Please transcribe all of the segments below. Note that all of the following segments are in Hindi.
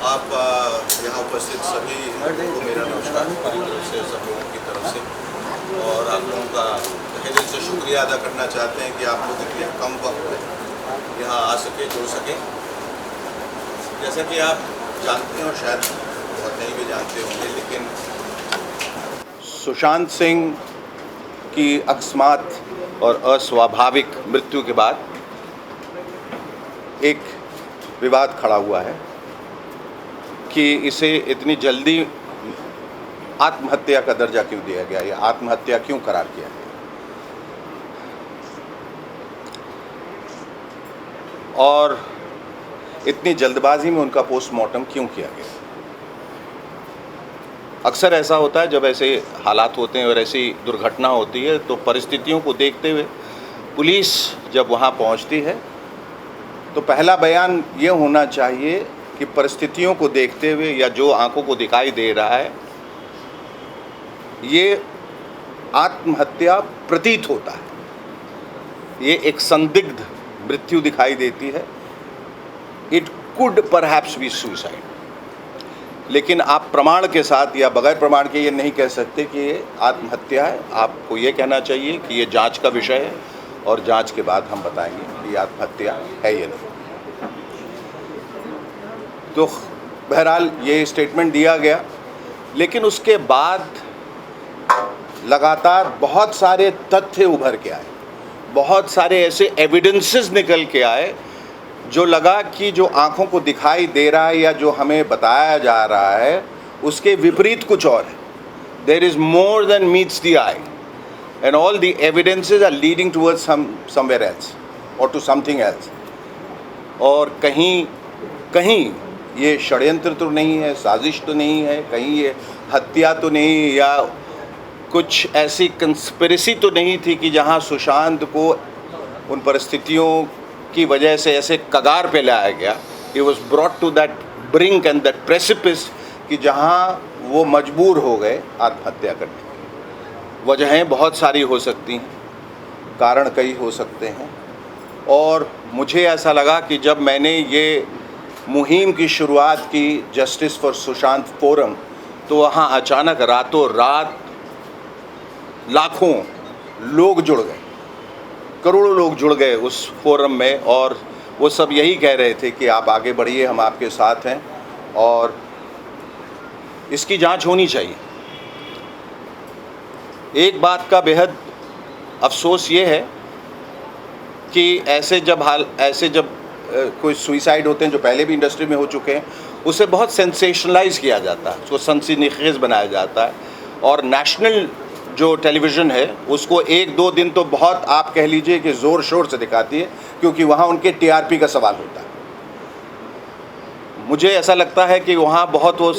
आप यहाँ उपस्थित सभी लोगों को मेरा नमस्कार पूरी तरफ से, सब लोगों की तरफ से। और आप लोगों का तहे दिल से शुक्रिया अदा करना चाहते हैं कि आप लोग इतने कम वक्त में यहाँ आ सके, जुड़ सकें। जैसा कि आप जानते हैं और शायद बहुत नहीं भी जानते होंगे, लेकिन सुशांत सिंह की अकस्मात और अस्वाभाविक मृत्यु के बाद एक विवाद खड़ा हुआ है कि इसे इतनी जल्दी आत्महत्या का दर्जा क्यों दिया गया या आत्महत्या क्यों करार किया गया, और इतनी जल्दबाजी में उनका पोस्टमार्टम क्यों किया गया। अक्सर ऐसा होता है जब ऐसे हालात होते हैं और ऐसी दुर्घटना होती है तो परिस्थितियों को देखते हुए पुलिस जब वहाँ पहुँचती है तो पहला बयान ये होना चाहिए कि परिस्थितियों को देखते हुए या जो आंखों को दिखाई दे रहा है ये आत्महत्या प्रतीत होता है, ये एक संदिग्ध मृत्यु दिखाई देती है। It could perhaps be suicide, लेकिन आप प्रमाण के साथ या बगैर प्रमाण के ये नहीं कह सकते कि ये आत्महत्या है। आपको ये कहना चाहिए कि ये जांच का विषय है और जांच के बाद हम बताएंगे कि आत्महत्या है या नहीं। तो बहरहाल ये स्टेटमेंट दिया गया, लेकिन उसके बाद लगातार बहुत सारे तथ्य उभर के आए, बहुत सारे ऐसे एविडेंसेस निकल के आए जो लगा कि जो आँखों को दिखाई दे रहा है या जो हमें बताया जा रहा है उसके विपरीत कुछ और है। There is more than meets the eye and all the evidences are leading towards somewhere else or to something else। और कहीं ये षड्यंत्र तो नहीं है, साजिश तो नहीं है, कहीं ये हत्या तो नहीं, या कुछ ऐसी कंस्पिरेसी तो नहीं थी कि जहाँ सुशांत को उन परिस्थितियों की वजह से ऐसे कगार पे लाया गया। He was brought to that brink and that precipice कि जहाँ वो मजबूर हो गए आत्महत्या करने। वजहें बहुत सारी हो सकती हैं, कारण कई हो सकते हैं, और मुझे ऐसा लगा कि जब मैंने ये मुहिम की शुरुआत की जस्टिस फॉर सुशांत फोरम, तो वहाँ अचानक रातों रात लाखों लोग जुड़ गए, करोड़ों लोग जुड़ गए उस फोरम में, और वो सब यही कह रहे थे कि आप आगे बढ़िए, हम आपके साथ हैं और इसकी जांच होनी चाहिए। एक बात का बेहद अफसोस ये है कि ऐसे जब कोई सुइसाइड होते हैं जो पहले भी इंडस्ट्री में हो चुके हैं, उसे बहुत सेंसेशनलाइज किया जाता है, उसको सनसनीखेज बनाया जाता है, और नेशनल जो टेलीविज़न है उसको एक दो दिन तो बहुत आप कह लीजिए कि ज़ोर शोर से दिखाती है, क्योंकि वहाँ उनके टीआरपी का सवाल होता है। मुझे ऐसा लगता है कि वहाँ बहुत वो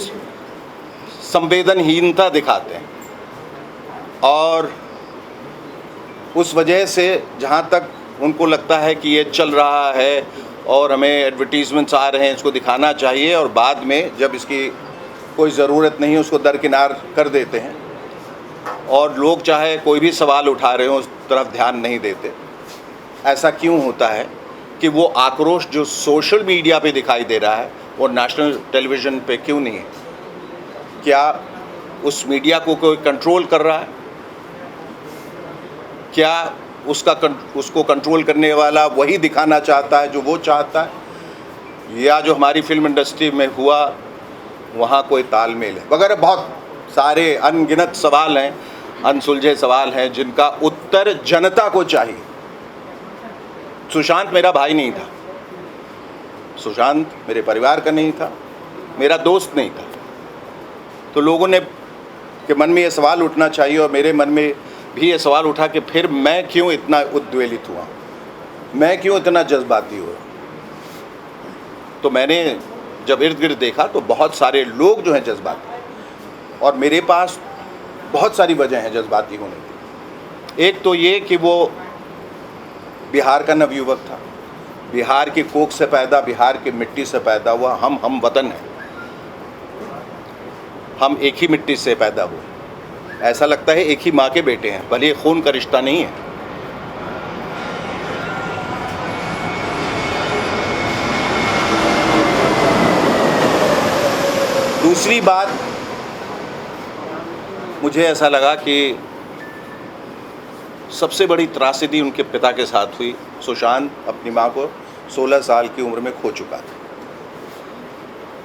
संवेदनहीनता दिखाते हैं, और उस वजह से जहाँ तक उनको लगता है कि ये चल रहा है और हमें एडवर्टीज़मेंट्स आ रहे हैं, इसको दिखाना चाहिए, और बाद में जब इसकी कोई ज़रूरत नहीं है उसको दरकिनार कर देते हैं, और लोग चाहे कोई भी सवाल उठा रहे हो उस तरफ ध्यान नहीं देते। ऐसा क्यों होता है कि वो आक्रोश जो सोशल मीडिया पे दिखाई दे रहा है वो नेशनल टेलीविज़न पे क्यों नहीं है? क्या उस मीडिया को कोई कंट्रोल कर रहा है? क्या उसको कंट्रोल करने वाला वही दिखाना चाहता है जो वो चाहता है, या जो हमारी फिल्म इंडस्ट्री में हुआ वहाँ कोई तालमेल है वगैरह? बहुत सारे अनगिनत सवाल हैं, अनसुलझे सवाल हैं जिनका उत्तर जनता को चाहिए। सुशांत मेरा भाई नहीं था, सुशांत मेरे परिवार का नहीं था, मेरा दोस्त नहीं था, तो लोगों ने के मन में ये सवाल उठना चाहिए, और मेरे मन में भी ये सवाल उठा कि फिर मैं क्यों इतना उद्वेलित हुआ, मैं क्यों इतना जज्बाती हुआ। तो मैंने जब इर्द गिर्द देखा तो बहुत सारे लोग जो हैं जज्बाती, और मेरे पास बहुत सारी वजह हैं जज्बाती होने की। एक तो ये कि वो बिहार का नवयुवक था, बिहार की कोख से पैदा, बिहार की मिट्टी से पैदा हुआ, हम वतन हैं, हम एक ही मिट्टी से पैदा हुए, ऐसा लगता है एक ही माँ के बेटे हैं, भले खून का रिश्ता नहीं है। दूसरी बात, मुझे ऐसा लगा कि सबसे बड़ी त्रासदी उनके पिता के साथ हुई। सुशांत अपनी माँ को 16 साल की उम्र में खो चुका था,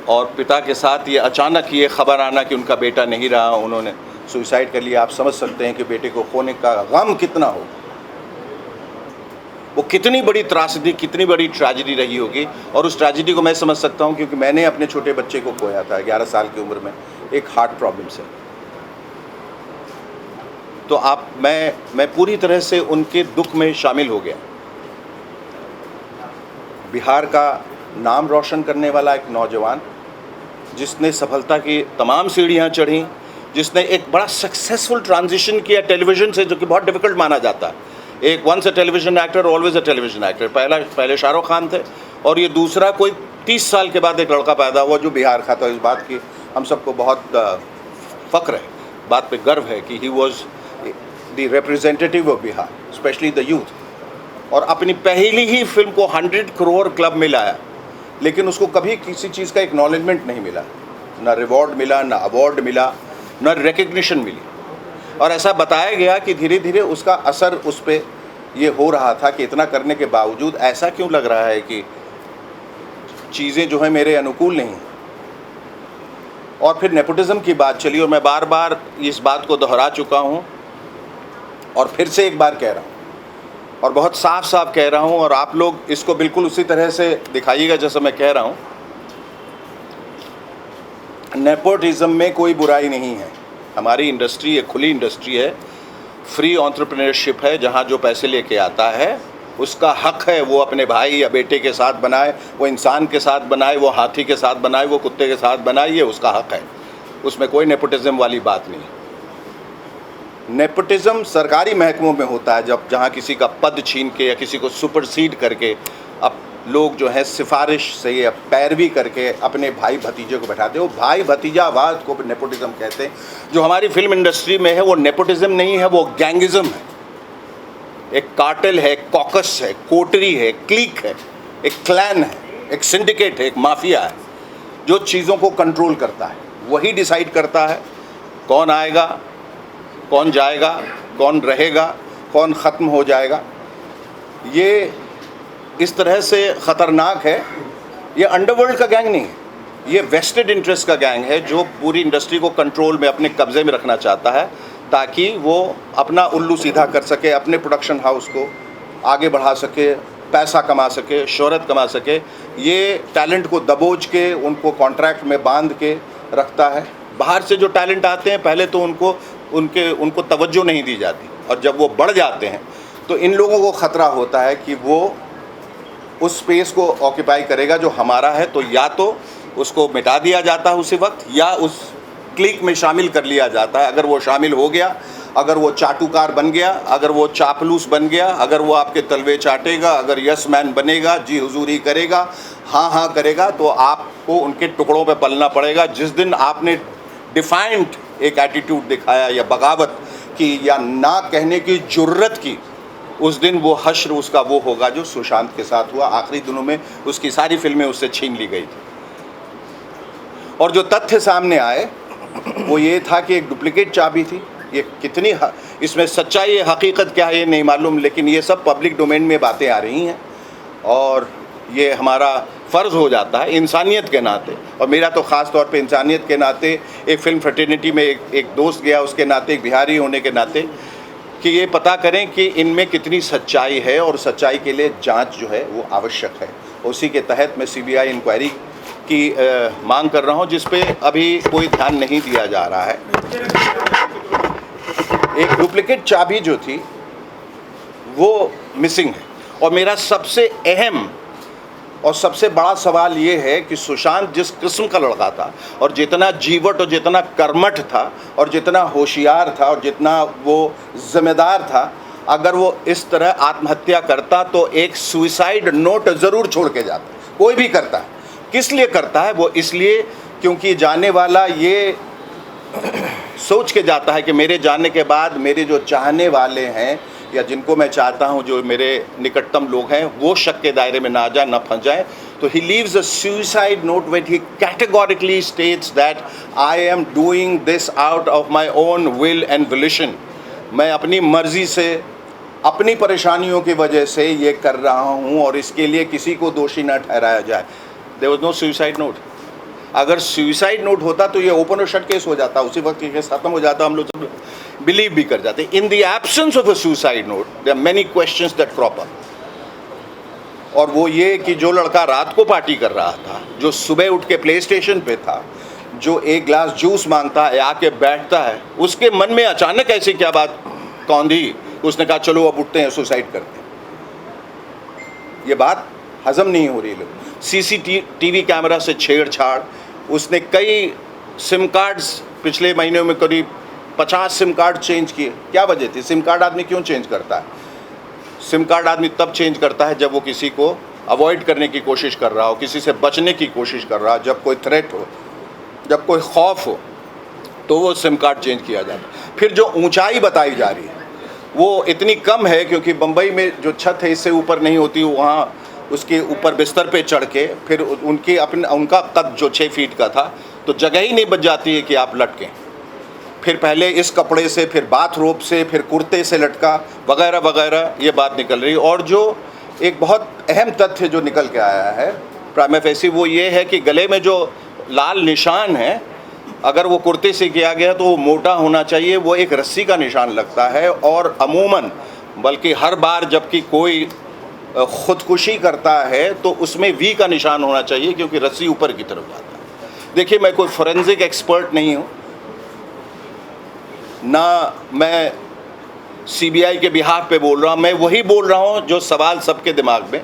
और पिता के साथ ये अचानक ये खबर आना कि उनका बेटा नहीं रहा, उन्होंने सुसाइड कर लिया। आप समझ सकते हैं कि बेटे को खोने का गम कितना हो, वो कितनी बड़ी त्रासदी, कितनी बड़ी ट्रेजेडी रही होगी। और उस ट्रेजेडी को मैं समझ सकता हूँ, क्योंकि मैंने अपने छोटे बच्चे को खोया था 11 साल की उम्र में, एक हार्ट प्रॉब्लम से। तो मैं पूरी तरह से उनके दुख में शामिल हो गया। बिहार का नाम रोशन करने वाला एक नौजवान, जिसने सफलता की तमाम सीढ़ियां चढ़ी, जिसने एक बड़ा सक्सेसफुल ट्रांजिशन किया टेलीविज़न से, जो कि बहुत डिफ़िकल्ट माना जाता है। एक once a television actor always a television actor. पहले शाहरुख खान थे, और ये दूसरा कोई 30 साल के बाद एक लड़का पैदा हुआ जो बिहार का था। इस बात की हम सबको बहुत फ़ख्र है, बात पे गर्व है कि he was the representative of Bihar, specially the youth. और अपनी पहली ही फिल्म को 100 करोड़ क्लब में लाया, लेकिन उसको कभी किसी चीज़ का एक्नॉलेजमेंट नहीं मिला, ना रिवॉर्ड मिला, ना अवार्ड मिला, ना रिकग्निशन मिली। और ऐसा बताया गया कि धीरे धीरे उसका असर उस पर ये हो रहा था कि इतना करने के बावजूद ऐसा क्यों लग रहा है कि चीज़ें जो है मेरे अनुकूल नहीं। और फिर नेपोटिज्म की बात चली, और मैं बार बार इस बात को दोहरा चुका हूँ, और फिर से एक बार कह रहा हूँ, और बहुत साफ साफ कह रहा हूँ, और आप लोग इसको बिल्कुल उसी तरह से दिखाइएगा जैसा मैं कह रहा हूँ। नेपोटिज्म में कोई बुराई नहीं है। हमारी इंडस्ट्री एक खुली इंडस्ट्री है, फ्री एंटरप्रेन्योरशिप है, जहाँ जो पैसे लेके आता है उसका हक है वो अपने भाई या बेटे के साथ बनाए, वो इंसान के साथ बनाए, वो हाथी के साथ बनाए, वो कुत्ते के साथ बनाए, ये उसका हक है। उसमें कोई नेपोटिज्म वाली बात नहीं। नेपोटिज्म सरकारी महकमों में होता है, जब जहाँ किसी का पद छीन के या किसी को सुपरसीड करके अब लोग जो है सिफारिश से या पैरवी करके अपने भाई भतीजे को बैठाते हैं। वो भाई भतीजावाद को नेपोटिज्म कहते हैं। जो हमारी फिल्म इंडस्ट्री में है वो नेपोटिज्म नहीं है, वो गैंगिज्म है। एक कार्टेल है, एक कॉकस है, कोटरी है, क्लीक है, एक क्लैन है, एक सिंडिकेट है, एक माफिया है, जो चीज़ों को कंट्रोल करता है। वही डिसाइड करता है कौन आएगा, कौन जाएगा, कौन रहेगा, कौन ख़त्म हो जाएगा। ये इस तरह से ख़तरनाक है। ये अंडरवर्ल्ड का गैंग नहीं है, ये वेस्टेड इंटरेस्ट का गैंग है, जो पूरी इंडस्ट्री को कंट्रोल में, अपने कब्ज़े में रखना चाहता है, ताकि वो अपना उल्लू सीधा कर सके, अपने प्रोडक्शन हाउस को आगे बढ़ा सके, पैसा कमा सके, शोहरत कमा सके। ये टैलेंट को दबोच के उनको कॉन्ट्रैक्ट में बांध के रखता है। बाहर से जो टैलेंट आते हैं, पहले तो उनको तवज्जो नहीं दी जाती, और जब वो बढ़ जाते हैं तो इन लोगों को ख़तरा होता है कि वो उस स्पेस को ऑक्यूपाई करेगा जो हमारा है। तो या तो उसको मिटा दिया जाता है उसी वक्त, या उस क्लिक में शामिल कर लिया जाता है। अगर वो शामिल हो गया, अगर वो चाटुकार बन गया, अगर वो चापलूस बन गया, अगर वो आपके तलवे चाटेगा, अगर यस मैन बनेगा, जी हुजूरी करेगा, हाँ हाँ करेगा, तो आपको उनके टुकड़ों पे पलना पड़ेगा। जिस दिन आपने डिफाइंड एक एटीट्यूड दिखाया या बगावत की या ना कहने की जुर्रत की, उस दिन वो हश्र उसका वो होगा जो सुशांत के साथ हुआ। आखिरी दिनों में उसकी सारी फिल्में उससे छीन ली गई थी। और जो तथ्य सामने आए वो ये था कि एक डुप्लीकेट चाबी थी। ये कितनी इसमें सच्चाई है, हकीकत क्या है, ये नहीं मालूम, लेकिन ये सब पब्लिक डोमेन में बातें आ रही हैं, और ये हमारा फ़र्ज़ हो जाता है इंसानियत के नाते। और मेरा तो ख़ास तौर पे इंसानियत के नाते, एक फिल्म फ्रेटर्निटी में एक दोस्त गया उसके नाते, एक बिहारी होने के नाते, कि ये पता करें कि इनमें कितनी सच्चाई है, और सच्चाई के लिए जांच जो है वो आवश्यक है। उसी के तहत मैं सीबीआई इंक्वायरी की मांग कर रहा हूं, जिस पे अभी कोई ध्यान नहीं दिया जा रहा है। एक डुप्लीकेट चाबी जो थी वो मिसिंग है, और मेरा सबसे अहम और सबसे बड़ा सवाल ये है कि सुशांत जिस किस्म का लड़का था, और जितना जीवट और जितना कर्मठ था, और जितना होशियार था, और जितना वो जिम्मेदार था, अगर वो इस तरह आत्महत्या करता तो एक सुसाइड नोट ज़रूर छोड़ के जाता। कोई भी करता है, किस लिए करता है? वो इसलिए क्योंकि जाने वाला ये सोच के जाता है कि मेरे जाने के बाद मेरे जो चाहने वाले हैं या जिनको मैं चाहता हूं, जो मेरे निकटतम लोग हैं, वो शक के दायरे में ना आ जाए, ना फंस जाए। तो he leaves a suicide note when he categorically states that I am doing this out of my own will and volition. मैं अपनी मर्जी से, अपनी परेशानियों की वजह से ये कर रहा हूँ और इसके लिए किसी को दोषी न ठहराया जाए. There was no suicide note. अगर सुसाइड नोट होता तो ये ओपन और शट केस हो जाता, उसी वक्त ये केस खत्म हो जाता, हम लोग सब बिलीव भी कर जाते. In the absence of a suicide note there are many questions that crop up. और वो ये कि जो लड़का रात को पार्टी कर रहा था, जो सुबह उठ के प्ले स्टेशन पे था, जो एक ग्लास जूस मांगता है, आके बैठता है, उसके मन में अचानक ऐसी क्या बात कौंधी, उसने कहा चलो अब उठते हैं सुसाइड करते हैं. ये बात हजम नहीं हो रही. लोग सीसीटीवी कैमरा से छेड़छाड़, उसने कई सिम कार्ड्स पिछले महीनों में करीब 50 सिम कार्ड चेंज किए. क्या वजह थी? सिम कार्ड आदमी क्यों चेंज करता है? सिम कार्ड आदमी तब चेंज करता है जब वो किसी को अवॉइड करने की कोशिश कर रहा हो, किसी से बचने की कोशिश कर रहा हो, जब कोई थ्रेट हो, जब कोई खौफ हो, तो वो सिम कार्ड चेंज किया जाता है. फिर जो ऊंचाई बताई जा रही है वो इतनी कम है क्योंकि बम्बई में जो छत है इससे ऊपर नहीं होती, वहाँ उसके ऊपर बिस्तर पे चढ़ के फिर उनका कद जो 6 फीट का था, तो जगह ही नहीं बच जाती है कि आप लटकें. फिर पहले इस कपड़े से, फिर बाथ रोब से, फिर कुर्ते से लटका, वगैरह वगैरह ये बात निकल रही. और जो एक बहुत अहम तथ्य जो निकल के आया है प्राइमा फेसी, वो ये है कि गले में जो लाल निशान है, अगर वो कुर्ते से किया गया तो वो मोटा होना चाहिए, वो एक रस्सी का निशान लगता है. और अमूमन बल्कि हर बार जबकि कोई ख़ुदकुशी करता है तो उसमें वी का निशान होना चाहिए क्योंकि रस्सी ऊपर की तरफ जाता है. देखिए, मैं कोई फोरेंसिक एक्सपर्ट नहीं हूँ, ना मैं सीबीआई के बिहाफ पे बोल रहा हूँ. मैं वही बोल रहा हूँ जो सवाल सबके दिमाग में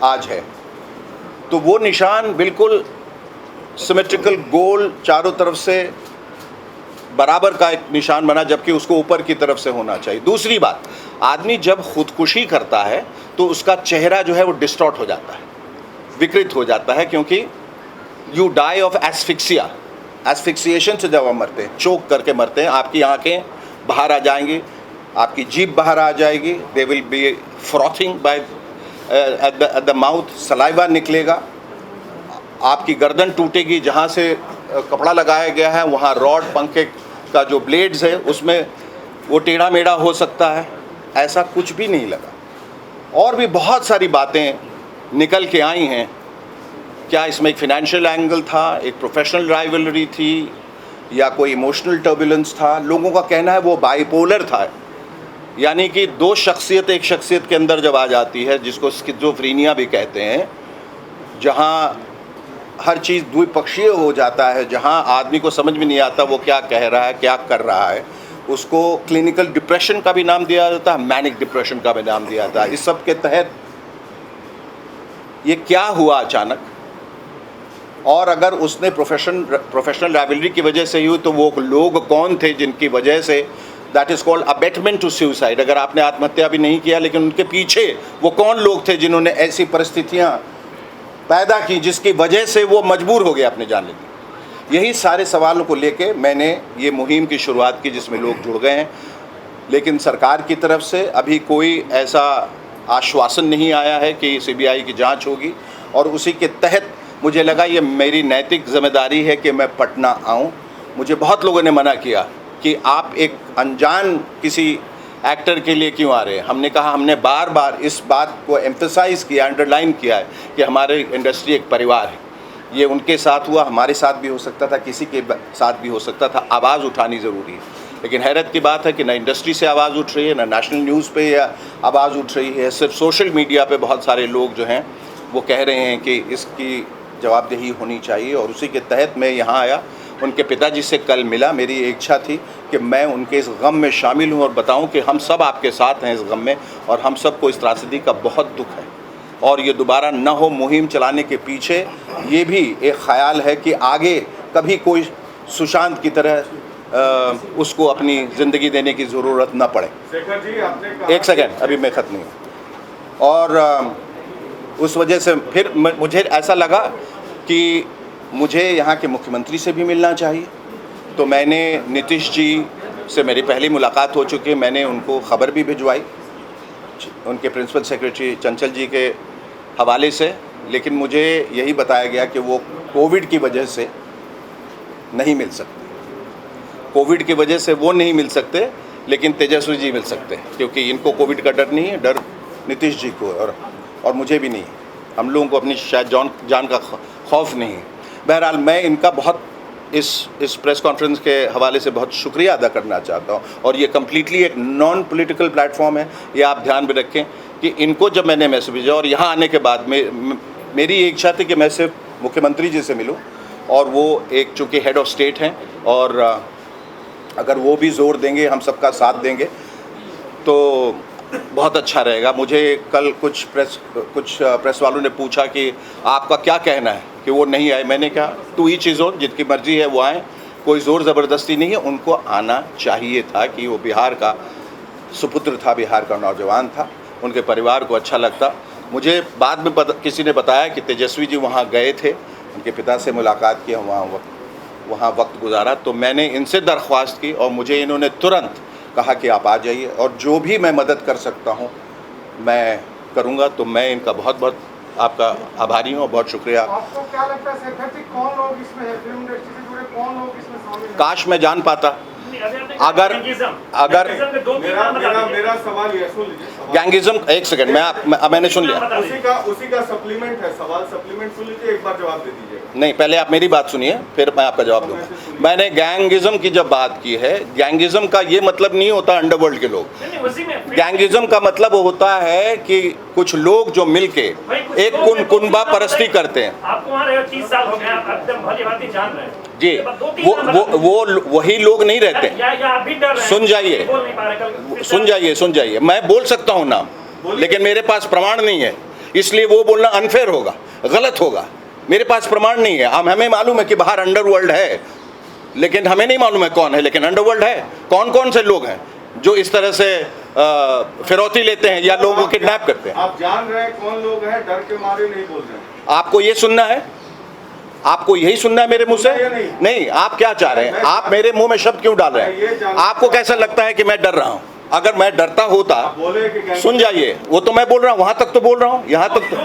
आज है. तो वो निशान बिल्कुल सिमेट्रिकल, गोल, चारों तरफ से बराबर का एक निशान बना, जबकि उसको ऊपर की तरफ से होना चाहिए. दूसरी बात, आदमी जब खुदकुशी करता है तो उसका चेहरा जो है वो डिस्टॉर्ट हो जाता है, विकृत हो जाता है, क्योंकि यू डाई ऑफ एस्फिक्सिया. एस्फिक्सिएशन से जब हम मरते हैं, चोक करके मरते हैं, आपकी आंखें बाहर आ जाएंगी, आपकी जीभ बाहर आ जाएगी, they will be frothing by at the mouth, saliva निकलेगा, आपकी गर्दन टूटेगी, जहाँ से कपड़ा लगाया गया है वहाँ रॉड, पंखे का जो ब्लेड्स है उसमें वो टेढ़ा मेढ़ा हो सकता है. ऐसा कुछ भी नहीं लगा. और भी बहुत सारी बातें निकल के आई हैं. क्या इसमें एक फिनेंशियल एंगल था, एक प्रोफेशनल राइवलरी थी, या कोई इमोशनल टर्बुलेंस था? लोगों का कहना है वो बाइपोलर था, यानी कि दो शख्सियत एक शख्सियत के अंदर जब आ जाती है, जिसको स्किज़ोफ्रेनिया भी कहते हैं, जहाँ हर चीज़ द्विपक्षीय हो जाता है, जहाँ आदमी को समझ में नहीं आता वो क्या कह रहा है, क्या कर रहा है. उसको क्लिनिकल डिप्रेशन का भी नाम दिया जाता है, मैनिक डिप्रेशन का भी नाम दिया जाता है. इस सब के तहत ये क्या हुआ अचानक, और अगर उसने प्रोफेशनल राइवलरी की वजह से ही हुई तो वो लोग कौन थे जिनकी वजह से, that is called abetment to suicide. अगर आपने आत्महत्या भी नहीं किया, लेकिन उनके पीछे वो कौन लोग थे जिन्होंने ऐसी परिस्थितियाँ पैदा की जिसकी वजह से वो मजबूर हो गए अपने जान लेने. यही सारे सवालों को लेके मैंने ये मुहिम की शुरुआत की जिसमें लोग जुड़ गए हैं. लेकिन सरकार की तरफ से अभी कोई ऐसा आश्वासन नहीं आया है कि सीबीआई की जांच होगी, और उसी के तहत मुझे लगा ये मेरी नैतिक जिम्मेदारी है कि मैं पटना आऊँ. मुझे बहुत लोगों ने मना किया कि आप एक अनजान किसी एक्टर के लिए क्यों आ रहे हैं. हमने कहा, हमने बार बार इस बात को एम्फसाइज़ किया, अंडरलाइन किया है कि हमारे इंडस्ट्री एक परिवार है. ये उनके साथ हुआ, हमारे साथ भी हो सकता था, किसी के साथ भी हो सकता था. आवाज़ उठानी ज़रूरी है. लेकिन हैरत की बात है कि ना इंडस्ट्री से आवाज़ उठ रही है, ना नेशनल न्यूज़ पे या आवाज़ उठ रही है. सिर्फ सोशल मीडिया पे बहुत सारे लोग जो हैं वो कह रहे हैं कि इसकी जवाबदेही होनी चाहिए, और उसी के तहत मैं यहाँ आया. उनके पिताजी से कल मिला. मेरी इच्छा थी कि मैं उनके इस गम में शामिल हूँ और बताऊँ कि हम सब आपके साथ हैं इस गम में, और हम सबको इस त्रासदी का बहुत दुख है, और ये दोबारा न हो. मुहिम चलाने के पीछे ये भी एक ख़याल है कि आगे कभी कोई सुशांत की तरह उसको अपनी ज़िंदगी देने की ज़रूरत न पड़े. शेखर जी, आपने कहा, एक सेकेंड, अभी मैं ख़त्म नहीं हूँ. और उस वजह से फिर मुझे ऐसा लगा कि मुझे यहाँ के मुख्यमंत्री से भी मिलना चाहिए. तो मैंने नीतीश जी से मेरी पहली मुलाकात हो चुकी है. मैंने उनको ख़बर भी भिजवाई उनके प्रिंसिपल सेक्रेटरी चंचल जी के हवाले से, लेकिन मुझे यही बताया गया कि वो कोविड की वजह से नहीं मिल सकते। कोविड की वजह से वो नहीं मिल सकते, लेकिन तेजस्वी जी मिल सकते हैं, क्योंकि इनको कोविड का डर नहीं है, डर नीतीश जी को और मुझे भी नहीं है। हम लोगों को अपनी शायद जान का खौफ नहीं है। बहरहाल मैं इनका बहुत इस प्रेस कॉन्फ्रेंस के हवाले से बहुत शुक्रिया अदा करना चाहता हूँ, और ये कम्प्लीटली एक नॉन पॉलिटिकल प्लेटफॉर्म है, ये आप ध्यान में रखें कि इनको जब मैंने मैसेज भेजा और यहाँ आने के बाद मेरी इच्छा थी कि मैं सिर्फ मुख्यमंत्री जी से मिलूँ, और वो एक चूँकि हेड ऑफ स्टेट हैं, और अगर वो भी ज़ोर देंगे, हम सबका साथ देंगे तो बहुत अच्छा रहेगा। मुझे कल कुछ प्रेस वालों ने पूछा कि आपका क्या कहना है कि वो नहीं आए। मैंने कहा टू ईच इज़ ओन, जिनकी मर्जी है वो आए, कोई ज़ोर ज़बरदस्ती नहीं है। उनको आना चाहिए था कि वो बिहार का सुपुत्र था, बिहार का नौजवान था, उनके परिवार को अच्छा लगता। मुझे बाद में किसी ने बताया कि तेजस्वी जी वहाँ गए थे, उनके पिता से मुलाकात की, वहाँ वक्त गुजारा। तो मैंने इनसे दरख्वास्त की और मुझे इन्होंने तुरंत कहा कि आप आ जाइए, और जो भी मैं मदद कर सकता हूँ मैं करूँगा। तो मैं इनका बहुत बहुत आपका आभारी हूँ और बहुत शुक्रिया। आपको क्या लगता है शेखर जी, कौन लोग इसमें है, फिल्म इंडस्ट्री से जुड़े कौन लोग इसमें शामिल हैं? काश मैं जान पाता। अगर मेरा सवाल ये सुन लीजिए, गैंगिज्म, एक सेकंड, मैंने सुन लिया, उसी का सप्लीमेंट है सवाल, सप्लीमेंट सुन लीजिए, एक बार जवाब दे दीजिए। नहीं, पहले आप मेरी बात सुनिए, फिर मैं आपका जवाब दूंगा। मैंने गैंगिज्म की जब बात की है, गैंगिज्म का ये मतलब नहीं होता अंडरवर्ल्ड के लोग। गैंगिज्म का मतलब होता है कि कुछ लोग जो मिलके एक कुनबा परस्ती करते हैं। आपको वहाँ रहे 30 साल हो गए, आप एकदम भली-भांति जान रहे हैं जी, वो वही लोग नहीं रहते। सुन जाइए, मैं बोल सकता हूँ नाम, लेकिन मेरे पास प्रमाण नहीं है, इसलिए वो बोलना अनफेयर होगा, गलत होगा। मेरे पास प्रमाण नहीं है। हमें मालूम है कि बाहर अंडरवर्ल्ड है, लेकिन हमें नहीं मालूम है कौन है, लेकिन अंडरवर्ल्ड है। कौन कौन से लोग हैं जो इस तरह से फिरौती लेते हैं या लोगों को किडनैप करते हैं? आप जान रहे हैं कौन लोग हैं, डर के मारे नहीं बोल रहे हैं। आपको ये सुनना है, आपको यही सुनना है मेरे मुंह से? नहीं, आप क्या चाह रहे हैं? आप मेरे मुंह में शब्द क्यों डाल रहे हैं? आपको कैसा लगता है कि मैं डर रहा हूं? अगर मैं डरता होता, सुन जाइए, वो तो मैं बोल रहा हूँ, वहां तक तो बोल रहा हूँ, यहाँ तक तो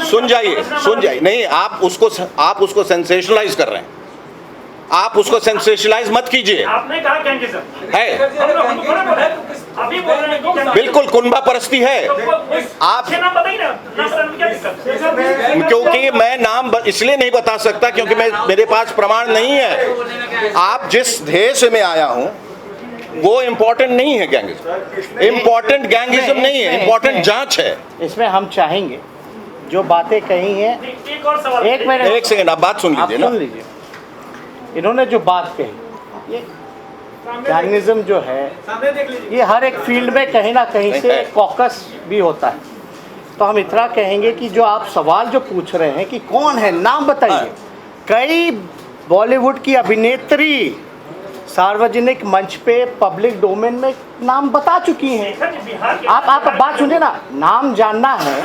सुन जाइए। नहीं, आप उसको सेंसेशनलाइज कर रहे हैं। आप उसको सेंसेशनलाइज मत कीजिए। आपने कहा गैंगिज्म है, अभी बोल रहे हैं कि बिल्कुल कुनबा परस्ती है। आप क्योंकि मैं नाम इसलिए नहीं बता सकता क्योंकि मेरे पास प्रमाण नहीं है। आप जिस ध्येय से मैं आया हूं वो इम्पोर्टेंट नहीं है। गैंगिज्म इम्पोर्टेंट गैंगिज्म नहीं है, इम्पोर्टेंट जांच है। इसमें हम चाहेंगे जो बातें कही हैं, एक और सवाल, एक सेकंड, आप बात सुन लीजिए ना। इन्होंने जो बात कही, ये गैंगिज्म जो है ये हर एक फील्ड में कहीं ना कहीं से कॉकस भी होता है। तो हम इतना कहेंगे कि जो आप सवाल जो पूछ रहे हैं कि कौन है, नाम बताइए। कई बॉलीवुड की अभिनेत्री सार्वजनिक मंच पे, पब्लिक डोमेन में नाम बता चुकी हैं। आप बात सुनिए ना, नाम जानना है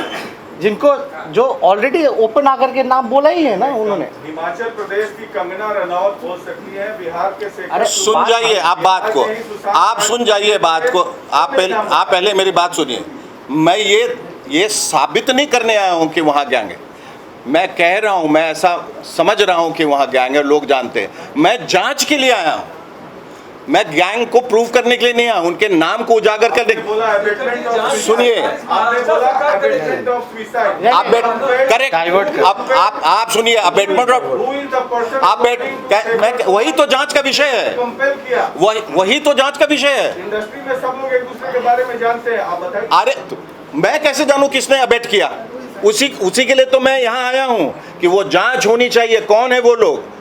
जिनको, जो ऑलरेडी ओपन आकर के नाम बोला ही है ना उन्होंने। हिमाचल प्रदेश की कंगना रनौत बोल सकती है, बिहार के अरे सुन जाइए आप बात को, आप सुन जाइए बात को। आप पहले मेरी बात सुनिए। मैं ये साबित नहीं करने आया हूँ कि वहाँ गैंग है। मैं कह रहा हूँ, मैं ऐसा समझ रहा हूँ कि वहाँ गैंग है, लोग जानते हैं। मैं जांच के लिए आया हूँ, मैं गैंग को प्रूव करने के लिए नहीं आया, उनके नाम को उजागर करने। सुनिए, करेक्ट, आप सुनिए, अबेटमेंट वही तो जांच का विषय है, वही तो जांच का विषय है। इंडस्ट्री में सब लोग एक दूसरे के बारे में जानते हैं, आप बताइए। अरे मैं कैसे जानूं किसने अबेट किया? उसी के लिए तो मैं यहाँ आया हूँ कि वो जांच होनी चाहिए, कौन है वो लोग।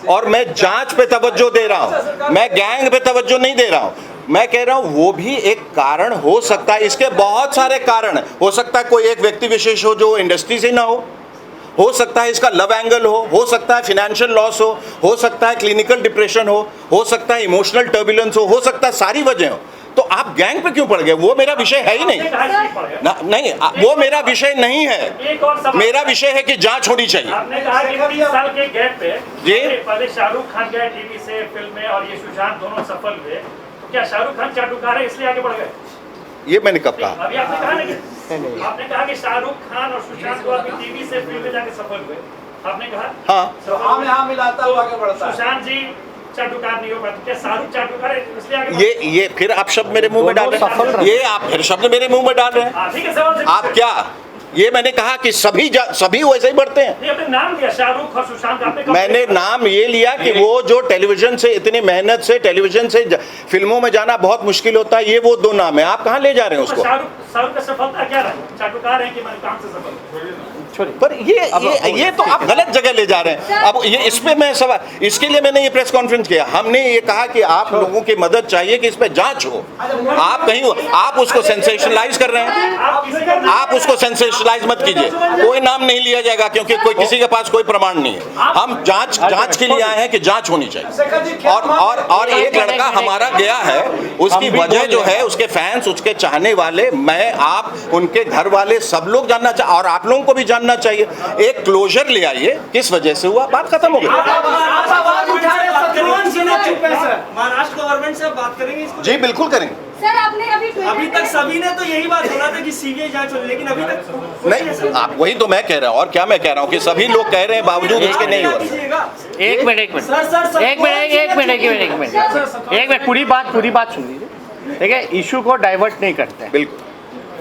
और मैं जांच पे तवज्जो दे रहा हूं, मैं गैंग पे तवज्जो नहीं दे रहा हूं। मैं कह रहा हूं वो भी एक कारण हो सकता है, इसके बहुत सारे कारण हो सकता है। कोई एक व्यक्ति विशेष हो जो इंडस्ट्री से ना हो सकता है इसका लव एंगल हो सकता है फाइनेंशियल लॉस हो सकता है क्लिनिकल डिप्रेशन हो सकता है इमोशनल टर्बुलेंस हो सकता है सारी वजह हो। तो आप गैंग पे क्यों पड़ गए? वो मेरा विषय है ही नहीं नहीं, वो मेरा विषय नहीं है। मेरा विषय है कि जांच होनी चाहिए। आपने कहा कि 30 साल के गैप पे जी, पहले शाहरुख खान गए टीवी से फिल्म में और ये सुशांत दोनों सफल हुए, तो क्या शाहरुख खान चाटुकार है इसलिए आगे बढ़ गए? ये मैंने कब कहा? अभी आपने कहा ना कि नहीं। आपने कहा कि शाहरुख खान और सुशांत को अभी टीवी से फिल्म में जाके सफल हुए, आपने कहा हाँ, सफल हुए। मिलाता हुआ आगे बढ़ता है। सुशांत जी चाटुकार नहीं हो पाते, क्या शाहरुख चाटुकार है इसलिए आगे ये फिर आप शब्द मेरे मुंह में डाल दोनों सफल रहे हैं, रहे। ये आप फिर शब्द मेरे मुंह में डाल रहे हैं। आप ही के सवाल से आप क्या, ये मैंने कहा कि सभी वैसे ही बढ़ते हैं। नहीं, आपने नाम लिया शाहरुख और सुशांत, आपने कब मैंने लिया? नाम ये लिया कि वो जो टेलीविजन से इतनी मेहनत से टेलीविजन से फिल्मों में जाना बहुत मुश्किल होता है, ये वो दो नाम है। आप कहाँ ले जा रहे हैं उसको? शाहरुख का सफलता क्या रहा? चाटुकार है कि मैंने काम से सफल? छोड़िए। पर ये तो आप गलत जगह ले जा रहे हैं। अब ये इस पे मैं सवाल, इसके लिए मैंने ये प्रेस कॉन्फ्रेंस किया। हमने ये कहा कि आप लोगों की मदद चाहिए कि इस पे जांच हो। आप कहीं आप उसको सेंसेशनलाइज कर रहे हैं, आप किसी का आप उसको सेंसेशनलाइज मत कीजिए। कोई नाम नहीं लिया जाएगा क्योंकि कोई किसी के पास कोई प्रमाण नहीं है। हम जांच के लिए आए हैं कि जांच होनी चाहिए। और एक लड़का हमारा गया है, उसकी वजह जो है, उसके फैंस, उसके चाहने वाले, मैं, आप, उनके घर वाले, सब लोग जानना चाहिए और आप लोगों को भी जानना चाहिए। एक क्लोजर ले आइए, किस वजह से हुआ, बात खत्म हो गई। महाराष्ट्र गवर्नमेंट से बात करेंगे इसको? जी बिल्कुल करेंगे। सर आपने अभी तक सभी ने तो यही बात बोला था कि सीबीआई जांच हो, लेकिन अभी तक नहीं, आप वही तो मैं कह रहा हूँ। और क्या मैं कह रहा हूँ कि सभी लोग कह रहे हैं, बावजूद उसके नहीं हो रहा। एक मिनट पूरी बात सुन लीजिए। देखिए, इशू को डाइवर्ट नहीं करते हैं। बिल्कुल,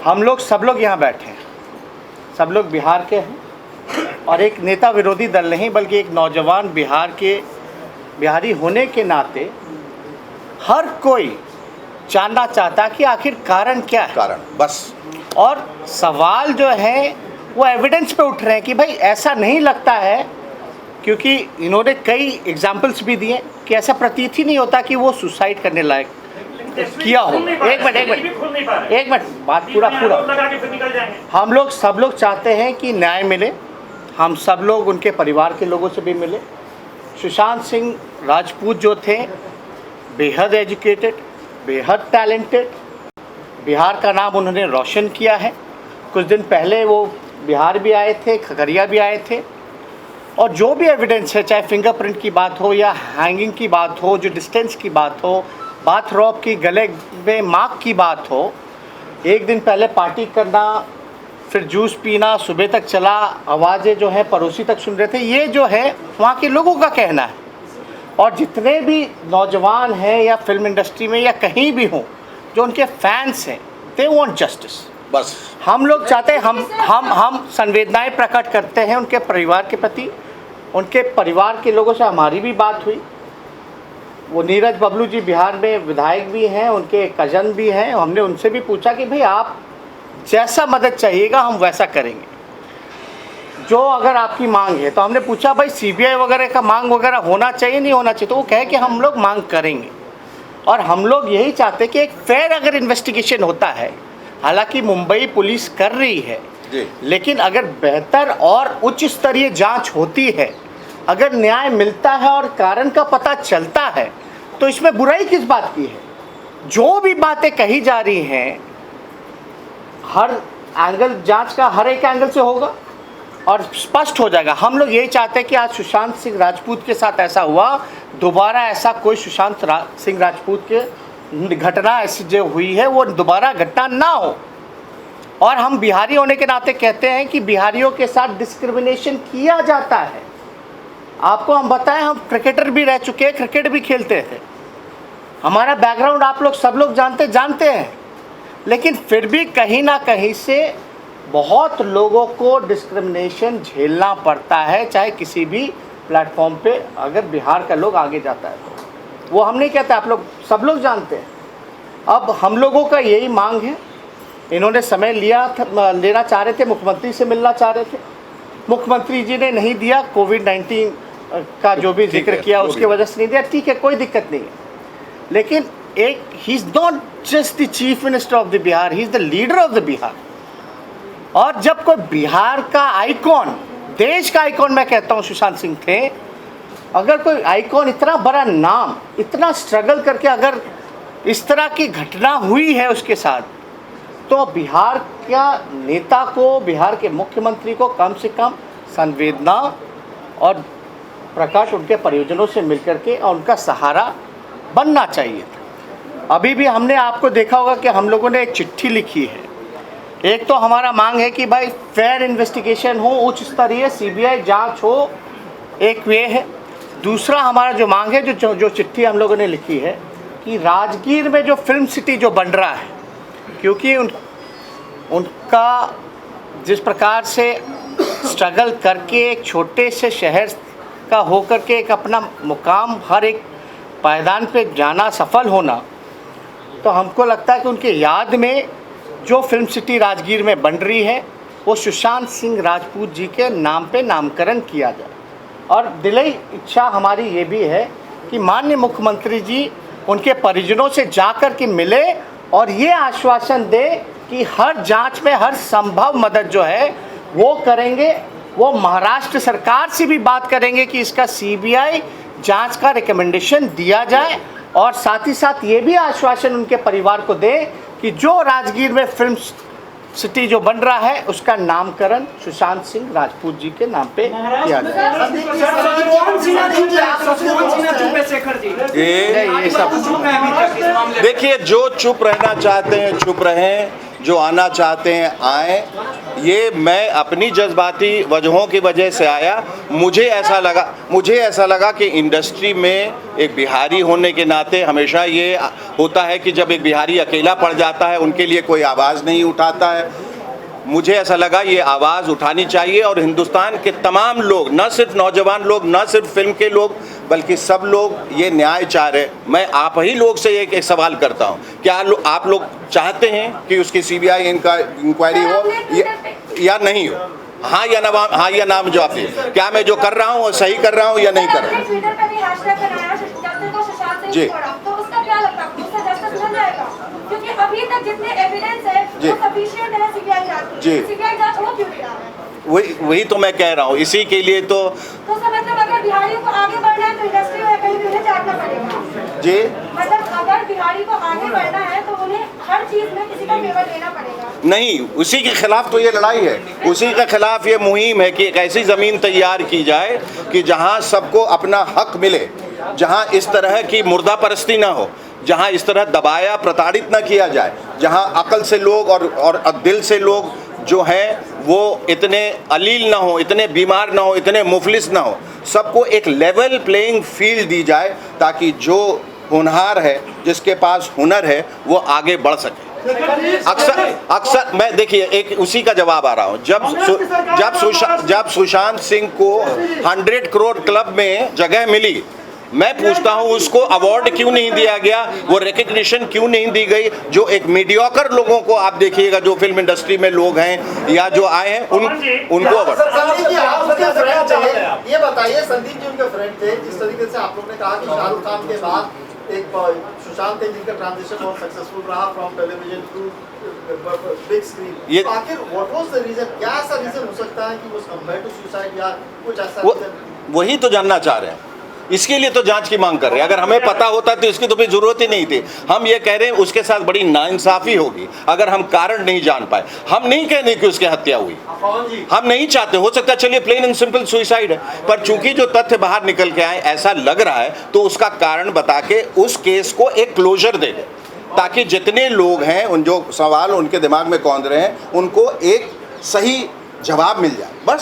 हम लोग सब लोग यहाँ बैठे हैं, सब लोग बिहार के हैं और एक नेता विरोधी दल नहीं बल्कि एक नौजवान बिहारी होने के नाते हर कोई जानना चाहता कि आखिर कारण क्या है। कारण बस। और सवाल जो है वो एविडेंस पे उठ रहे हैं कि भाई ऐसा नहीं लगता है, क्योंकि इन्होंने कई एग्जाम्पल्स भी दिए कि ऐसा प्रतीत ही नहीं होता कि वो सुसाइड करने लायक किया हो। एक मिनट बात पूरा लगा के फिर निकल जाएंगे। हम लोग सब लोग चाहते हैं कि न्याय मिले। हम सब लोग उनके परिवार के लोगों से भी मिले। सुशांत सिंह राजपूत जो थे, बेहद एजुकेटेड, बेहद टैलेंटेड, बिहार का नाम उन्होंने रोशन किया है। कुछ दिन पहले वो बिहार भी आए थे, खगड़िया भी आए थे, और जो भी एविडेंस है, चाहे फिंगरप्रिंट की बात हो या हैंगिंग की बात हो, जो डिस्टेंस की बात हो, बाथ रॉब की, गले में मार्क की बात हो, एक दिन पहले पार्टी करना, फिर जूस पीना, सुबह तक चला, आवाज़ें जो हैं पड़ोसी तक सुन रहे थे, ये जो है वहाँ के लोगों का कहना है। और जितने भी नौजवान हैं या फिल्म इंडस्ट्री में या कहीं भी हों जो उनके फैंस हैं, दे वांट जस्टिस। बस हम लोग चाहते हैं, हम संवेदनाएं प्रकट करते हैं उनके परिवार के प्रति। उनके परिवार के लोगों से हमारी भी बात हुई। वो नीरज बबलू जी बिहार में विधायक भी हैं, उनके कजन भी हैं। हमने उनसे भी पूछा कि भाई आप जैसा मदद चाहिएगा हम वैसा करेंगे, जो अगर आपकी मांग है। तो हमने पूछा भाई सीबीआई वगैरह का मांग वगैरह होना चाहिए, नहीं होना चाहिए? तो वो कहे कि हम लोग मांग करेंगे। और हम लोग यही चाहते हैं कि एक फेयर अगर इन्वेस्टिगेशन होता है, हालांकि मुंबई पुलिस कर रही है, लेकिन अगर बेहतर और उच्च स्तरीय जांच होती है, अगर न्याय मिलता है और कारण का पता चलता है, तो इसमें बुराई किस बात की है? जो भी बातें कही जा रही हैं, हर एंगल, जांच का हर एक एंगल से होगा और स्पष्ट हो जाएगा। हम लोग यही चाहते हैं कि आज सुशांत सिंह राजपूत के साथ ऐसा हुआ, दोबारा ऐसा कोई सुशांत सिंह राजपूत के घटना ऐसी जो हुई है वो दोबारा घटना ना हो। और हम बिहारी होने के नाते कहते हैं कि बिहारियों के साथ डिस्क्रिमिनेशन किया जाता है। आपको हम बताएं, हम क्रिकेटर भी रह चुके हैं, क्रिकेट भी खेलते थे, हमारा बैकग्राउंड आप लोग सब लोग जानते हैं, लेकिन फिर भी कहीं ना कहीं से बहुत लोगों को डिस्क्रिमिनेशन झेलना पड़ता है, चाहे किसी भी प्लेटफॉर्म पे अगर बिहार का लोग आगे जाता है तो। वो हम नहीं कहते, आप लोग सब लोग जानते हैं। अब हम लोगों का यही मांग है। इन्होंने समय लेना चाह रहे थे, मुख्यमंत्री से मिलना चाह रहे थे, मुख्यमंत्री जी ने नहीं दिया। कोविड-19 का जो भी जिक्र किया उसकी वजह से नहीं दिया, ठीक है, कोई दिक्कत नहीं है। लेकिन एक, he is not just the chief minister of the Bihar, he is the leader of the Bihar. और जब कोई बिहार का आइकॉन, देश का आइकॉन मैं कहता हूँ सुशांत सिंह थे, अगर कोई आइकॉन, इतना बड़ा नाम, इतना स्ट्रगल करके अगर इस तरह की घटना हुई है उसके साथ, तो बिहार का नेता को, बिहार के मुख्यमंत्री को कम से कम संवेदना और प्रकाश उनके परिजनों से मिलकर के और उनका सहारा बनना चाहिए था। अभी भी हमने आपको देखा होगा कि हम लोगों ने एक चिट्ठी लिखी है। एक तो हमारा मांग है कि भाई फेयर इन्वेस्टिगेशन हो, उच्च स्तरीय सीबीआई जांच हो, एक वे है। दूसरा हमारा जो मांग है, जो चिट्ठी हम लोगों ने लिखी है कि राजगीर में जो फिल्म सिटी जो बन रहा है, क्योंकि उनका जिस प्रकार से स्ट्रगल करके एक छोटे से शहर का होकर के एक अपना मुकाम हर एक पायदान पे जाना, सफल होना, तो हमको लगता है कि उनके याद में जो फिल्म सिटी राजगीर में बन रही है वो सुशांत सिंह राजपूत जी के नाम पे नामकरण किया जाए। और दिली इच्छा हमारी ये भी है कि माननीय मुख्यमंत्री जी उनके परिजनों से जाकर के मिले और ये आश्वासन दे कि हर जांच में हर संभव मदद जो है वो करेंगे। वो महाराष्ट्र सरकार से भी बात करेंगे कि इसका सीबीआई जांच का रिकमेंडेशन दिया जाए, और साथ ही साथ ये भी आश्वासन उनके परिवार को दे कि जो राजगीर में फिल्म सिटी जो बन रहा है उसका नामकरण सुशांत सिंह राजपूत जी के नाम पे किया जाए। ये सब देखिए, जो चुप रहना चाहते हैं चुप रहें, जो आना चाहते हैं आए। ये मैं अपनी जज्बाती वजहों की वजह से आया। मुझे ऐसा लगा कि इंडस्ट्री में एक बिहारी होने के नाते हमेशा ये होता है कि जब एक बिहारी अकेला पड़ जाता है उनके लिए कोई आवाज़ नहीं उठाता है। मुझे ऐसा लगा ये आवाज़ उठानी चाहिए, और हिंदुस्तान के तमाम लोग, न सिर्फ नौजवान लोग, न सिर्फ फिल्म के लोग, बल्कि सब लोग ये न्याय चाह रहे। मैं आप ही लोग से एक सवाल करता हूँ, क्या आप लोग चाहते हैं कि उसकी सीबीआई इंक्वायरी हो या नहीं हो? हाँ या नाम जवाब दीजिए। क्या मैं जो कर रहा हूँ वो सही कर रहा हूँ या नहीं कर रहा हूँ? जी, तो उसका क्या लगता है, उसका जस्टिस मिल जाएगा? क्योंकि अभी तक जितने एविडेंस है वो सफिशिएंट है सीबीआई जांच के लिए। सीबीआई जांच हो क्यों नहीं रहा है? वही तो मैं कह रहा हूँ। इसी के लिए तो मतलब अगर बिहारियों को आगे बढ़ना है तो इंडस्ट्री में कहीं भी उन्हें जाना पड़ेगा। जी, मतलब अगर बिहारी को आगे बढ़ना है तो उन्हें हर चीज में किसी का फेवर लेना पड़ेगा। नहीं, उसी के खिलाफ तो ये लड़ाई है, उसी के खिलाफ ये मुहिम है कि एक ऐसी ज़मीन तैयार की जाए कि जहाँ सबको अपना हक मिले, जहाँ इस तरह की मुर्दा परस्ती ना हो, जहाँ इस तरह दबाया प्रताड़ित ना किया जाए, जहाँ अकल से लोग और दिल से लोग जो हैं वो इतने अलील ना हो, इतने बीमार ना हो, इतने मुफलिस ना हो। सबको एक लेवल प्लेइंग फील्ड दी जाए ताकि जो होनहार है, जिसके पास हुनर है, वो आगे बढ़ सके। अक्सर मैं देखिए एक उसी का जवाब आ रहा हूँ। जब सुशांत सिंह को 100 करोड़ क्लब में जगह मिली, मैं पूछता हूँ उसको अवार्ड क्यों नहीं दिया गया, वो रिकग्निशन क्यों नहीं दी गई? जो एक मीडियोकर लोगों को आप देखिएगा, जो फिल्म इंडस्ट्री में लोग हैं या जो आए हैं उनको अवार्ड। ये बताइए, संदीप जी उनके फ्रेंड थे, जिस तरीके से आप लोग ने कहा कि शाहरुख खान के बाद एक सुशांत सिंह का ट्रांजिशन बहुत सक्सेसफुल रहा from television to big screen, ये आखिर व्हाट वाज द रीजन? क्या ऐसा रीजन हो सकता है कि वो कंपेयर टू सुसाइड या कुछ ऐसा रीजन? वही तो जानना चाह रहे हैं, इसके लिए तो जांच की मांग कर रहे हैं। अगर हमें पता होता तो इसकी तो कोई जरूरत ही नहीं थी। हम ये कह रहे हैं उसके साथ बड़ी नाइंसाफी होगी अगर हम कारण नहीं जान पाए। हम नहीं कह रहे कि उसकी हत्या हुई, हम नहीं चाहते, हो सकता है चलिए प्लेन एंड सिंपल सुसाइड है, पर चूंकि जो तथ्य बाहर निकल के आए ऐसा लग रहा है तो उसका कारण बता के उस केस को एक क्लोजर दे दे, ताकि जितने लोग हैं उन जो सवाल उनके दिमाग में कौंध रहे हैं उनको एक सही जवाब मिल जाए। बस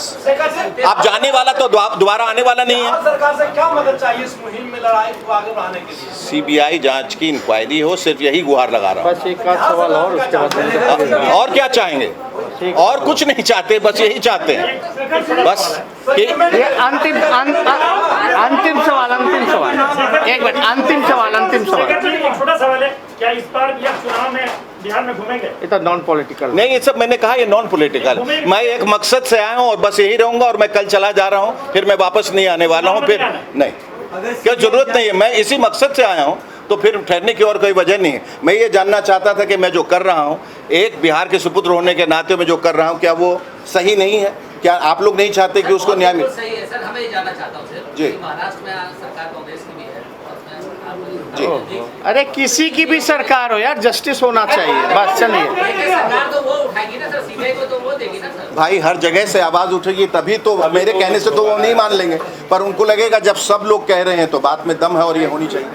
आप जाने वाला तो दोबारा आने वाला नहीं है। सरकार से क्या मदद चाहिए इस मुहिम में लड़ाई को आगे बढ़ाने के लिए? सीबीआई जांच की इंक्वायरी हो, सिर्फ यही गुहार लगा रहा हूँ। बस एक आध सवाल और उसके बाद और क्या चाहेंगे? और कुछ नहीं चाहते, बस यही चाहते हैं बस कि ये अंतिम सवाल एक मिनट, अंतिम सवाल एक छोटा सवाल है, क्या इस बार भी आप चुनाव में बिहार में घूमेंगे? ये तो नॉन पॉलिटिकल नहीं, ये सब मैंने कहा ये नॉन पॉलिटिकल। मैं एक मकसद से आया हूँ और बस यही रहूंगा, और मैं कल चला जा रहा हूँ, फिर मैं वापस नहीं आने वाला हूँ। फिर नहीं, क्या जरूरत नहीं है, मैं इसी मकसद से आया हूँ, तो फिर ठहरने की और कोई वजह नहीं है। मैं ये जानना चाहता था कि मैं जो कर रहा हूँ, एक बिहार के सुपुत्र होने के नाते में जो कर रहा हूँ, क्या वो सही नहीं है? क्या आप लोग नहीं चाहते कि उसको न्याय मिले? सही है सर, हमें ये जानना चाहता हूँ सर, जी। महाराष्ट्र में सरकार कांग्रेस की भी है, जी। अरे किसी की भी सरकार हो यार, जस्टिस होना चाहिए, बस चलिए। सरकार तो वो उठाएगी ना सर, सीबीआई को तो वो देगी ना सर। भाई हर जगह से आवाज़ उठेगी तभी तो, मेरे कहने से तो वो नहीं मान लेंगे, पर उनको लगेगा जब सब लोग कह रहे हैं तो बात में दम है और ये होनी चाहिए।